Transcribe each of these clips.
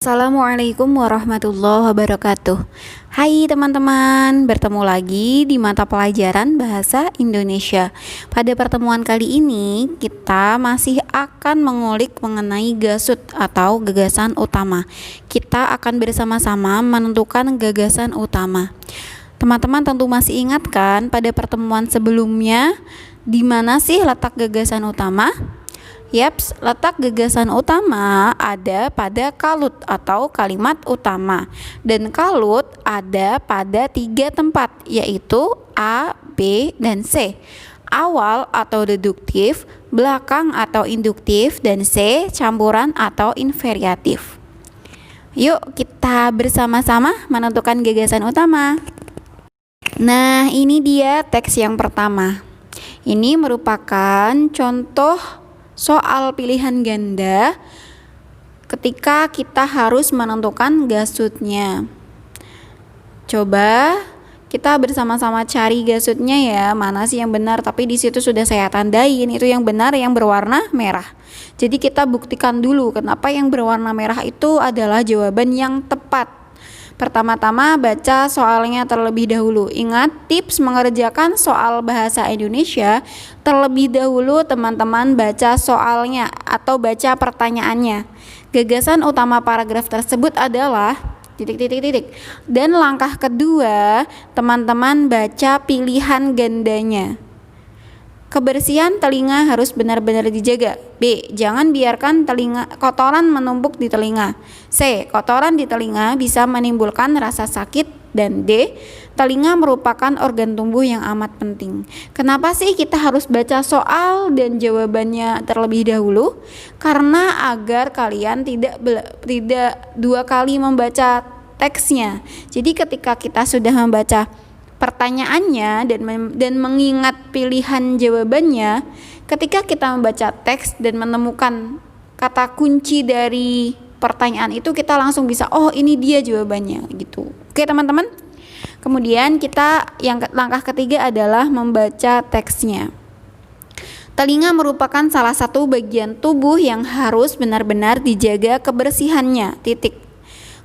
Assalamualaikum warahmatullahi wabarakatuh. Hai teman-teman, bertemu lagi di mata pelajaran Bahasa Indonesia. Pada pertemuan kali ini, kita masih akan mengulik mengenai GASUT atau gagasan utama. Kita akan bersama-sama menentukan gagasan utama. Teman-teman tentu masih ingat kan pada pertemuan sebelumnya, di mana sih letak gagasan utama? Yaps, letak gagasan utama ada pada kalut atau kalimat utama. Dan kalut ada pada 3 tempat, yaitu A, B, dan C. Awal atau deduktif, belakang atau induktif, dan C, campuran atau invariatif. Yuk kita bersama-sama menentukan gagasan utama. Nah, ini dia teks yang pertama. Ini merupakan contoh soal pilihan ganda ketika kita harus menentukan gasutnya. Coba kita bersama-sama cari gasutnya ya, mana sih yang benar, tapi di situ sudah saya tandain itu yang benar yang berwarna merah. Jadi kita buktikan dulu kenapa yang berwarna merah itu adalah jawaban yang tepat. Pertama-tama baca soalnya terlebih dahulu. Ingat tips mengerjakan soal bahasa Indonesia, terlebih dahulu teman-teman baca soalnya atau baca pertanyaannya. Gagasan utama paragraf tersebut adalah titik. Dan langkah kedua, teman-teman baca pilihan gandanya. Kebersihan telinga harus benar-benar dijaga. B. Jangan biarkan kotoran menumpuk di telinga. C. Kotoran di telinga bisa menimbulkan rasa sakit. Dan D. Telinga merupakan organ tubuh yang amat penting. Kenapa sih kita harus baca soal dan jawabannya terlebih dahulu? Karena agar kalian tidak dua kali membaca teksnya. Jadi ketika kita sudah membaca pertanyaannya dan mengingat pilihan jawabannya, ketika kita membaca teks dan menemukan kata kunci dari pertanyaan itu, kita langsung bisa, oh ini dia jawabannya gitu. Oke teman-teman. Kemudian langkah ketiga adalah membaca teksnya. Telinga merupakan salah satu bagian tubuh yang harus benar-benar dijaga kebersihannya.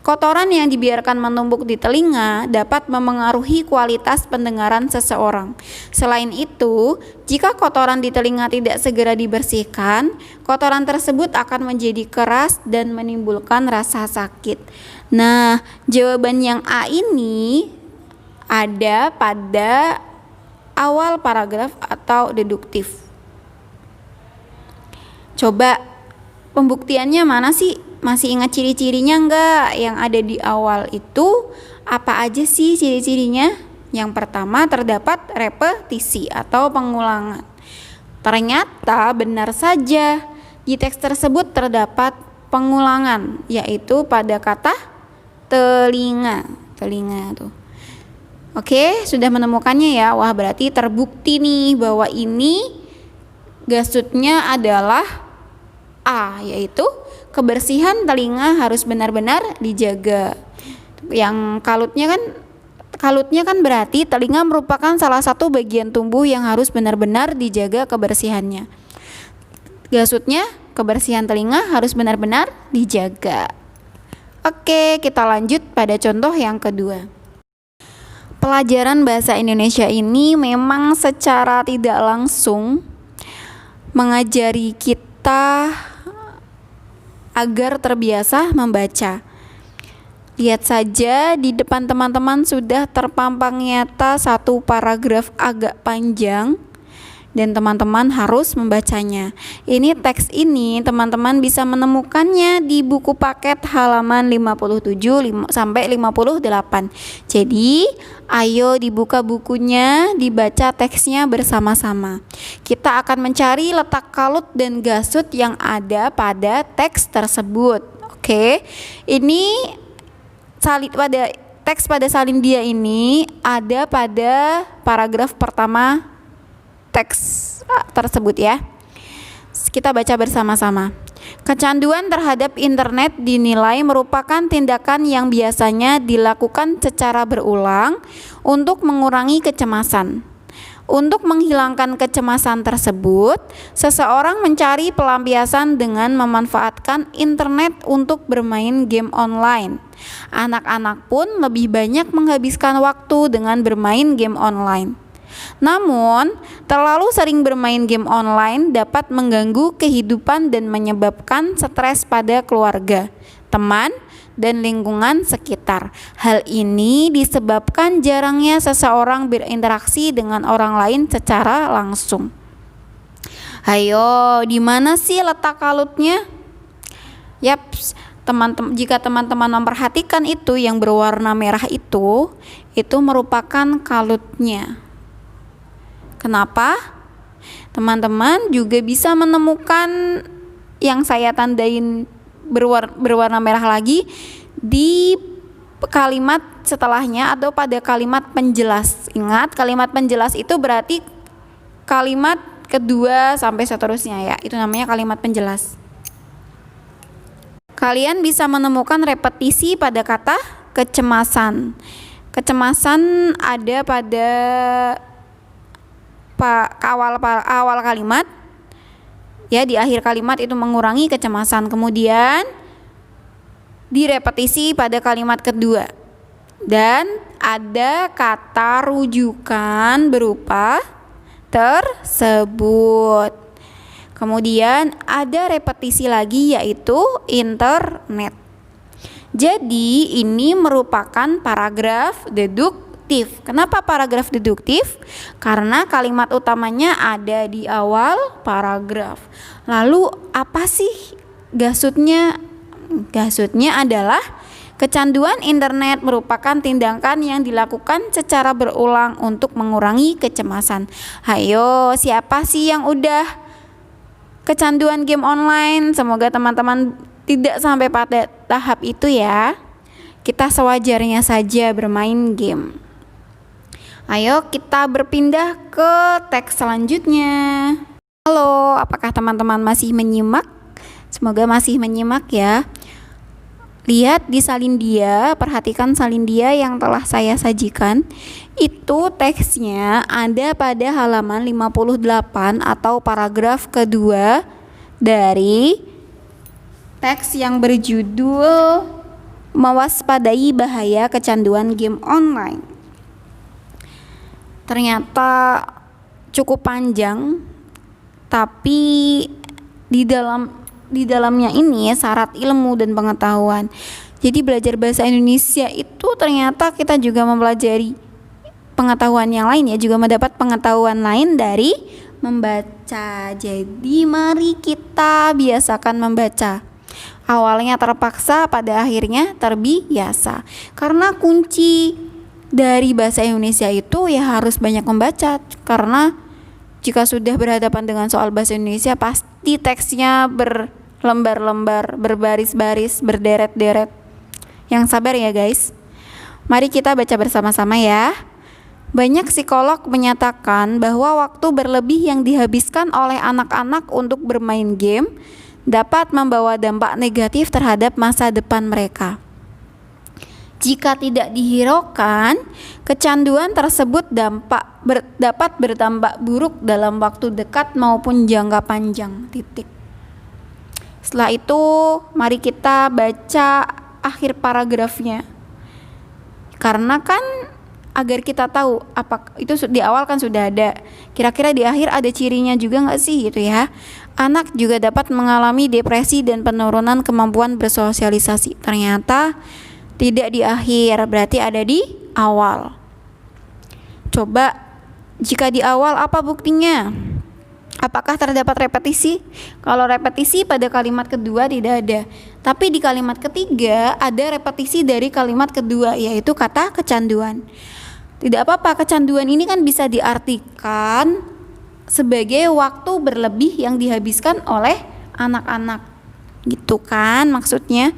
Kotoran yang dibiarkan menumpuk di telinga dapat memengaruhi kualitas pendengaran seseorang. Selain itu, jika kotoran di telinga tidak segera dibersihkan, kotoran tersebut akan menjadi keras dan menimbulkan rasa sakit. Nah, jawaban yang A ini ada pada awal paragraf atau deduktif. Coba pembuktiannya mana sih? Masih ingat ciri-cirinya enggak? Yang ada di awal itu apa aja sih ciri-cirinya? Yang pertama terdapat repetisi atau pengulangan. Ternyata benar saja di teks tersebut terdapat pengulangan, yaitu pada kata telinga tuh. Oke, sudah menemukannya ya. Wah, berarti terbukti nih bahwa ini gasutnya adalah A, yaitu kebersihan telinga harus benar-benar dijaga. Yang kalutnya kan berarti telinga merupakan salah satu bagian tubuh yang harus benar-benar dijaga kebersihannya. Gasutnya kebersihan telinga harus benar-benar dijaga. Oke, kita lanjut pada contoh yang kedua. Pelajaran bahasa Indonesia ini memang secara tidak langsung mengajari kita agar terbiasa membaca. Lihat saja di depan teman-teman sudah terpampang nyata satu paragraf agak panjang dan teman-teman harus membacanya. Ini teks ini teman-teman bisa menemukannya di buku paket halaman 57 sampai 58. Jadi, ayo dibuka bukunya, dibaca teksnya bersama-sama. Kita akan mencari letak kalut dan gasut yang ada pada teks tersebut. Oke. Ini pada teks pada salin dia ini ada pada paragraf pertama teks tersebut ya. Kita baca bersama-sama. Kecanduan terhadap internet dinilai merupakan tindakan yang biasanya dilakukan secara berulang untuk mengurangi kecemasan. Untuk menghilangkan kecemasan tersebut, seseorang mencari pelampiasan dengan memanfaatkan internet untuk bermain game online. Anak-anak pun lebih banyak menghabiskan waktu dengan bermain game online. Namun, terlalu sering bermain game online dapat mengganggu kehidupan dan menyebabkan stres pada keluarga, teman, dan lingkungan sekitar. Hal ini disebabkan jarangnya seseorang berinteraksi dengan orang lain secara langsung. Ayo, di mana sih letak kalutnya? Yaps, jika teman-teman memperhatikan itu yang berwarna merah itu merupakan kalutnya. Kenapa? Teman-teman juga bisa menemukan yang saya tandain berwarna merah lagi di kalimat setelahnya atau pada kalimat penjelas. Ingat, kalimat penjelas itu berarti kalimat kedua sampai seterusnya ya. Itu namanya kalimat penjelas. Kalian bisa menemukan repetisi pada kata kecemasan. Kecemasan ada pada awal kalimat, ya, di akhir kalimat itu mengurangi kecemasan. Kemudian direpetisi pada kalimat kedua, dan ada kata rujukan berupa tersebut. Kemudian ada repetisi lagi, yaitu internet. Jadi ini merupakan paragraf deduktif. Kenapa paragraf deduktif? Karena kalimat utamanya ada di awal paragraf. Lalu apa sih gasutnya? Gasutnya adalah kecanduan internet merupakan tindakan yang dilakukan secara berulang untuk mengurangi kecemasan. Hayo, siapa sih yang udah kecanduan game online? Semoga teman-teman tidak sampai pada tahap itu ya. Kita sewajarnya saja bermain game. Ayo kita berpindah ke teks selanjutnya. Halo, apakah teman-teman masih menyimak? Semoga masih menyimak ya. Lihat di salindia, perhatikan salindia yang telah saya sajikan. Itu teksnya ada pada halaman 58 atau paragraf kedua dari teks yang berjudul Mewaspadai Bahaya Kecanduan Game Online. Ternyata cukup panjang, tapi di dalamnya ini syarat ilmu dan pengetahuan. Jadi belajar bahasa Indonesia itu ternyata kita juga mempelajari pengetahuan yang lain ya, juga mendapat pengetahuan lain dari membaca. Jadi mari kita biasakan membaca. Awalnya terpaksa, pada akhirnya terbiasa. Karena kunci dari bahasa Indonesia itu ya harus banyak membaca. Karena jika sudah berhadapan dengan soal bahasa Indonesia, pasti teksnya berlembar-lembar, berbaris-baris, berderet-deret. Yang sabar ya guys. Mari kita baca bersama-sama ya. Banyak psikolog menyatakan bahwa waktu berlebih yang dihabiskan oleh anak-anak untuk bermain game dapat membawa dampak negatif terhadap masa depan mereka. Jika tidak dihiraukan, kecanduan tersebut dapat berdampak buruk dalam waktu dekat maupun jangka panjang. Setelah itu, mari kita baca akhir paragrafnya. Karena kan agar kita tahu apa itu di awal kan sudah ada. Kira-kira di akhir ada cirinya juga nggak sih gitu ya? Anak juga dapat mengalami depresi dan penurunan kemampuan bersosialisasi. Ternyata tidak di akhir, berarti ada di awal. Coba jika di awal apa buktinya? Apakah terdapat repetisi? Kalau repetisi pada kalimat kedua tidak ada. Tapi di kalimat ketiga ada repetisi dari kalimat kedua, yaitu kata kecanduan. Tidak apa-apa, kecanduan ini kan bisa diartikan sebagai waktu berlebih yang dihabiskan oleh anak-anak. Gitu kan maksudnya?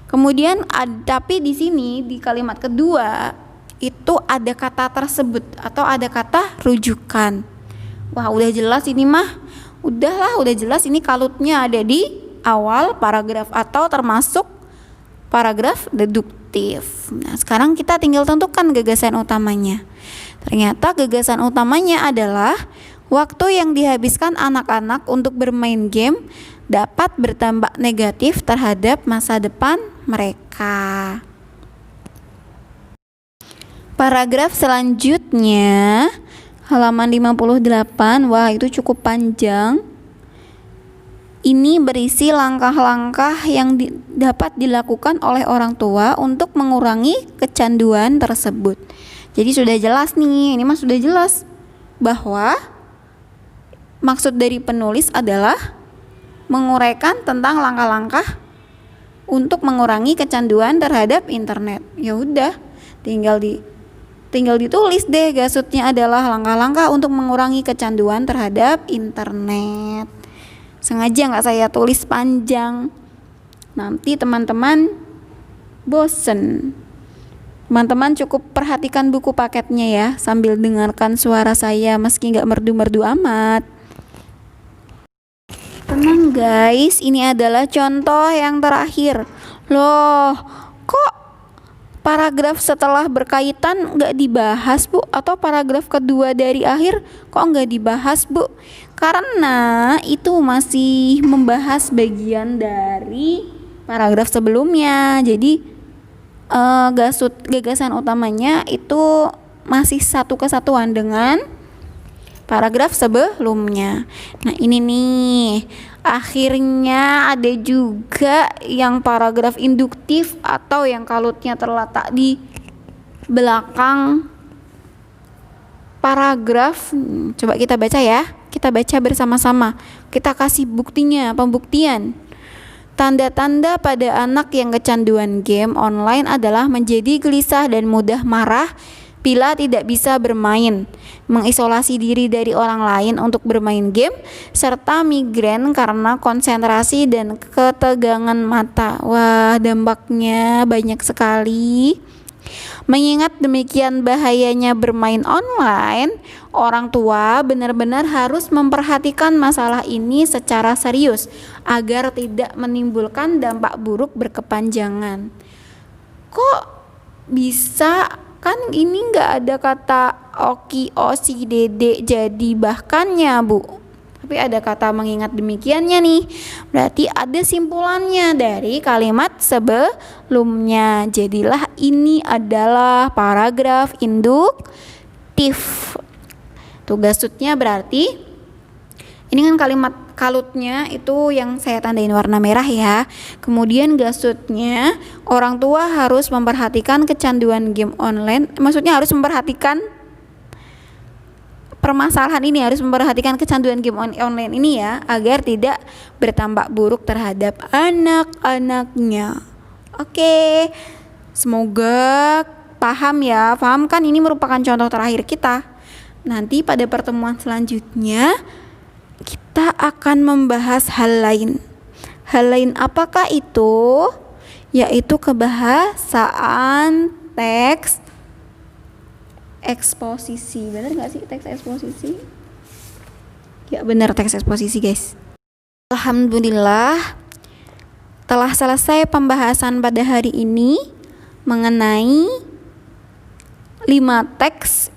Kemudian tapi di sini di kalimat kedua itu ada kata tersebut atau ada kata rujukan. Wah, udah jelas ini mah. Udah jelas ini kalutnya ada di awal paragraf atau termasuk paragraf deduktif. Nah, sekarang kita tinggal tentukan gagasan utamanya. Ternyata gagasan utamanya adalah waktu yang dihabiskan anak-anak untuk bermain game dapat bertambah negatif terhadap masa depan mereka. Paragraf selanjutnya, halaman 58. Wah, itu cukup panjang. Ini berisi langkah-langkah yang dapat dilakukan oleh orang tua untuk mengurangi kecanduan tersebut. Jadi sudah jelas nih, ini mah sudah jelas bahwa maksud dari penulis adalah menguraikan tentang langkah-langkah untuk mengurangi kecanduan terhadap internet. Ya udah, tinggal ditulis deh, gasutnya adalah langkah-langkah untuk mengurangi kecanduan terhadap internet. Sengaja nggak saya tulis panjang, nanti teman-teman bosen. Teman-teman cukup perhatikan buku paketnya ya, sambil dengarkan suara saya meski nggak merdu-merdu amat. Tenang guys, ini adalah contoh yang terakhir. Loh, kok paragraf setelah berkaitan nggak dibahas, Bu? Atau paragraf kedua dari akhir kok nggak dibahas, Bu? Karena itu masih membahas bagian dari paragraf sebelumnya. Jadi gagasan utamanya itu masih satu kesatuan dengan paragraf sebelumnya. Nah ini nih, akhirnya ada juga yang paragraf induktif atau yang kalutnya terletak di belakang paragraf. Coba kita baca ya, kita baca bersama-sama, kita kasih buktinya, pembuktian. Tanda-tanda pada anak yang kecanduan game online adalah menjadi gelisah dan mudah marah bila tidak bisa bermain, mengisolasi diri dari orang lain untuk bermain game, serta migrain karena konsentrasi dan ketegangan mata. Wah, dampaknya banyak sekali. Mengingat demikian bahayanya bermain online, orang tua benar-benar harus memperhatikan masalah ini secara serius agar tidak menimbulkan dampak buruk berkepanjangan. Kok bisa? Kan ini nggak ada kata oki, osi, dede jadi bahkannya, Bu. Tapi ada kata mengingat demikiannya nih. Berarti ada simpulannya dari kalimat sebelumnya. Jadilah ini adalah paragraf induktif. Tuh gasutnya berarti ini kan kalimat kalutnya itu yang saya tandain warna merah ya. Kemudian gasutnya, orang tua harus memperhatikan kecanduan game online. Maksudnya harus memperhatikan permasalahan ini, harus memperhatikan kecanduan game online ini ya, agar tidak bertambah buruk terhadap anak-anaknya. Oke, semoga paham ya. Paham kan, ini merupakan contoh terakhir kita. Nanti pada pertemuan selanjutnya kita akan membahas hal lain. Hal lain apakah itu? Yaitu kebahasaan teks eksposisi. Benar nggak sih teks eksposisi? Ya benar, teks eksposisi guys. Alhamdulillah telah selesai pembahasan pada hari ini mengenai 5 teks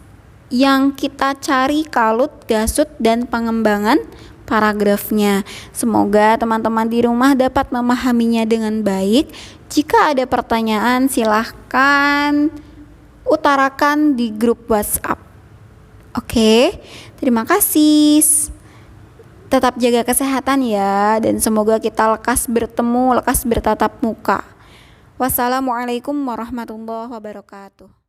yang kita cari kalut, gasut, dan pengembangan paragrafnya. Semoga teman-teman di rumah dapat memahaminya dengan baik. Jika ada pertanyaan silahkan utarakan di grup WhatsApp. Oke, terima kasih. Tetap jaga kesehatan ya, dan semoga kita lekas bertemu, lekas bertatap muka. Wassalamualaikum warahmatullahi wabarakatuh.